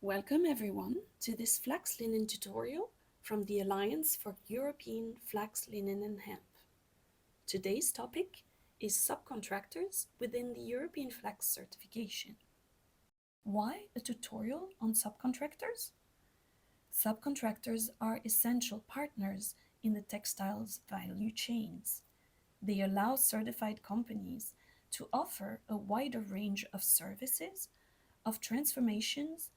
Welcome everyone to this Flax-Linen tutorial from the Alliance for European Flax-Linen and Hemp. Today's topic is subcontractors within the European Flax certification. Why a tutorial on subcontractors? Subcontractors are essential partners in the textiles value chains. They allow certified companies to offer a wider range of services, of transformations,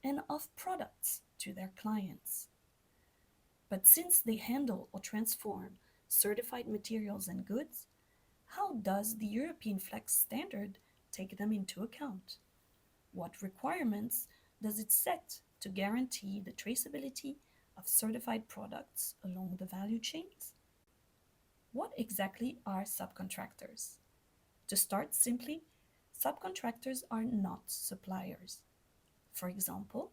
and of products to their clients. But since they handle or transform certified materials and goods, how does the European Flex standard take them into account? What requirements does it set to guarantee the traceability of certified products along the value chains? What exactly are subcontractors? To start simply, subcontractors are not suppliers. For example,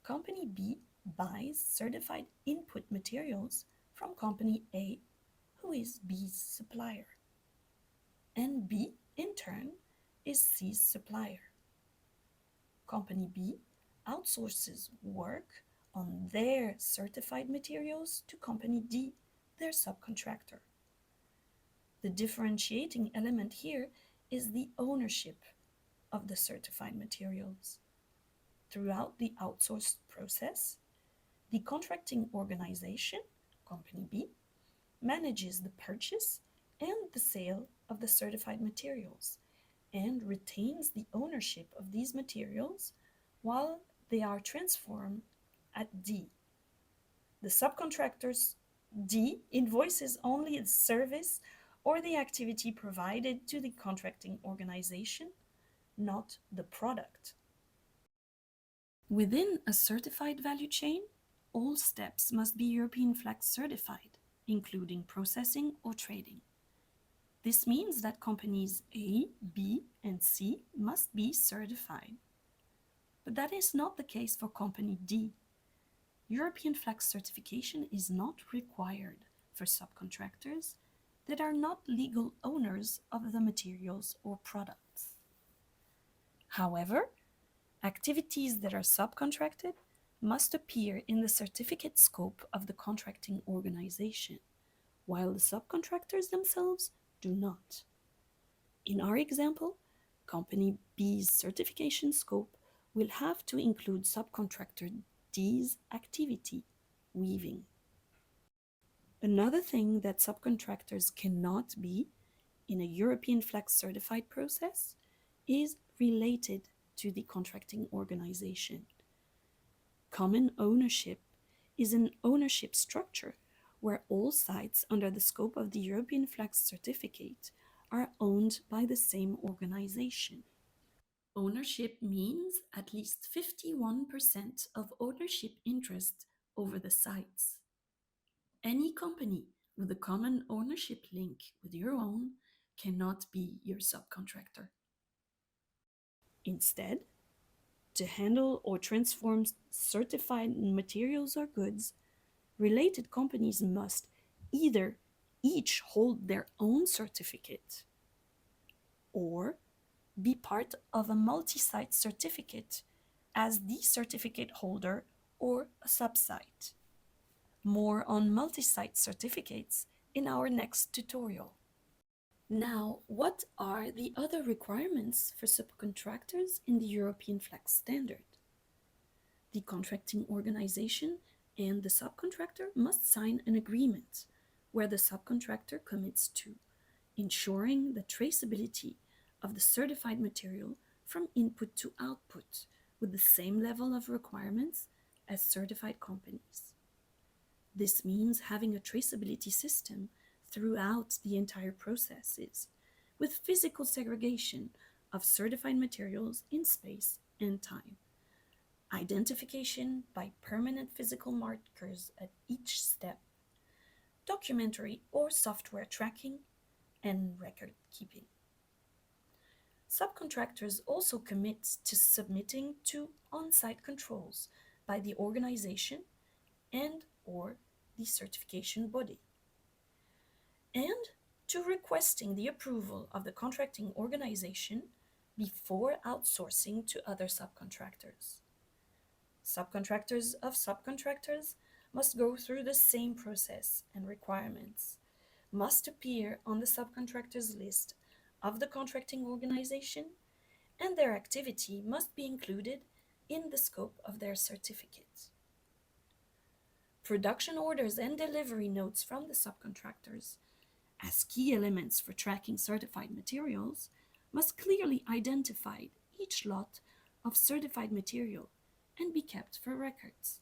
Company B buys certified input materials from Company A, who is B's supplier. And B, in turn, is C's supplier. Company B outsources work on their certified materials to Company D, their subcontractor. The differentiating element here is the ownership of the certified materials. Throughout the outsourced process, the contracting organization, Company B, manages the purchase and the sale of the certified materials and retains the ownership of these materials while they are transformed at D. The subcontractors D invoices only the service or the activity provided to the contracting organization, not the product. Within a certified value chain, all steps must be European Flax certified, including processing or trading. This means that companies A, B, and C must be certified. But that is not the case for Company D. European Flax certification is not required for subcontractors that are not legal owners of the materials or products. However, activities that are subcontracted must appear in the certificate scope of the contracting organization, while the subcontractors themselves do not. In our example, Company B's certification scope will have to include subcontractor D's activity, weaving. Another thing that subcontractors cannot be in a European Flax certified process is related to the contracting organization. Common ownership is an ownership structure where all sites under the scope of the European Flax certificate are owned by the same organization. Ownership means at least 51% of ownership interest over the sites. Any company with a common ownership link with your own cannot be your subcontractor. Instead, to handle or transform certified materials or goods, related companies must either each hold their own certificate or be part of a multi-site certificate as the certificate holder or a subsite. More on multi-site certificates in our next tutorial. Now, what are the other requirements for subcontractors in the European Flax standard? The contracting organization and the subcontractor must sign an agreement where the subcontractor commits to ensuring the traceability of the certified material from input to output with the same level of requirements as certified companies. This means having a traceability system throughout the entire processes, with physical segregation of certified materials in space and time, identification by permanent physical markers at each step, documentary or software tracking, and record keeping. Subcontractors also commit to submitting to on-site controls by the organization and/or the certification body, and to requesting the approval of the contracting organization before outsourcing to other subcontractors. Subcontractors of subcontractors must go through the same process and requirements, must appear on the subcontractors list of the contracting organization, and their activity must be included in the scope of their certificate. Production orders and delivery notes from the subcontractors, as key elements for tracking certified materials, must clearly identify each lot of certified material and be kept for records.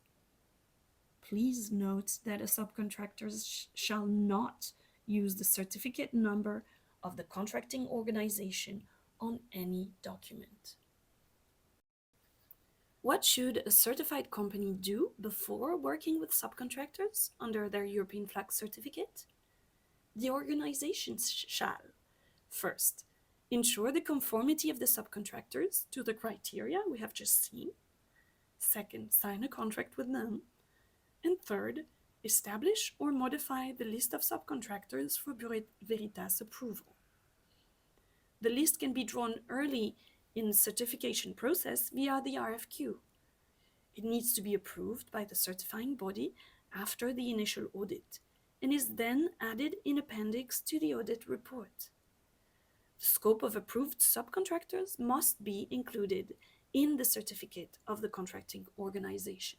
Please note that a subcontractor shall not use the certificate number of the contracting organization on any document. What should a certified company do before working with subcontractors under their European Flax certificate? The organization shall, first, ensure the conformity of the subcontractors to the criteria we have just seen. Second, sign a contract with them. And third, establish or modify the list of subcontractors for Bureau Veritas approval. The list can be drawn early in the certification process via the RFQ. It needs to be approved by the certifying body after the initial audit and is then added in appendix to the audit report. The scope of approved subcontractors must be included in the certificate of the contracting organization.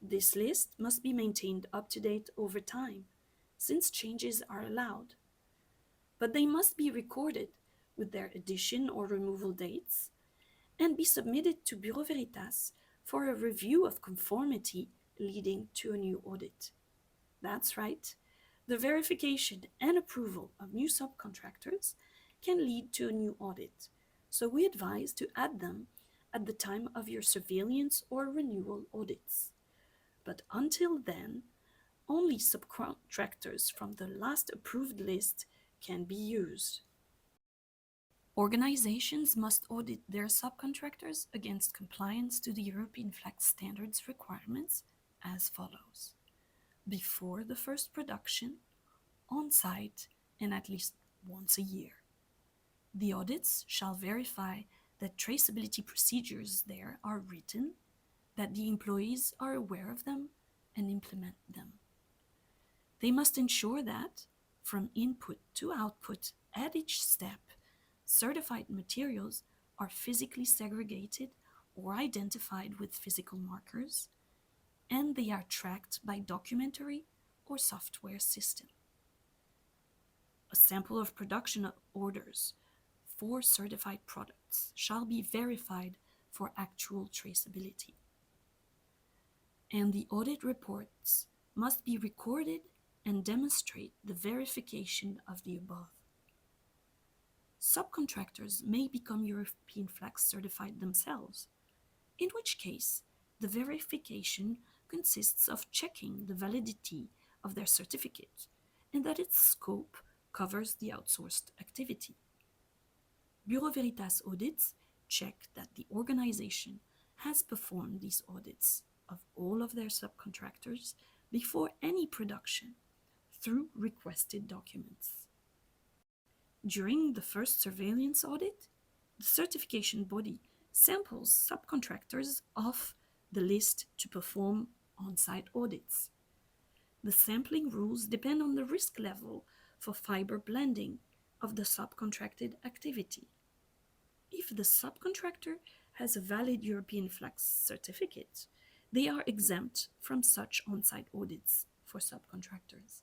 This list must be maintained up to date over time, since changes are allowed. But they must be recorded with their addition or removal dates and be submitted to Bureau Veritas for a review of conformity leading to a new audit. That's right, the verification and approval of new subcontractors can lead to a new audit, so we advise to add them at the time of your surveillance or renewal audits. But until then, only subcontractors from the last approved list can be used. Organizations must audit their subcontractors against compliance to the European Flax standards requirements as follows: before the first production, on site, and at least once a year. The audits shall verify that traceability procedures there are written, that the employees are aware of them and implement them. They must ensure that, from input to output at each step, certified materials are physically segregated or identified with physical markers, and they are tracked by documentary or software system. A sample of production orders for certified products shall be verified for actual traceability. And the audit reports must be recorded and demonstrate the verification of the above. Subcontractors may become European Flax certified themselves, in which case the verification consists of checking the validity of their certificate and that its scope covers the outsourced activity. Bureau Veritas audits check that the organization has performed these audits of all of their subcontractors before any production through requested documents. During the first surveillance audit, the certification body samples subcontractors off the list to perform on-site audits. The sampling rules depend on the risk level for fiber blending of the subcontracted activity. If the subcontractor has a valid European Flax certificate, they are exempt from such on-site audits for subcontractors.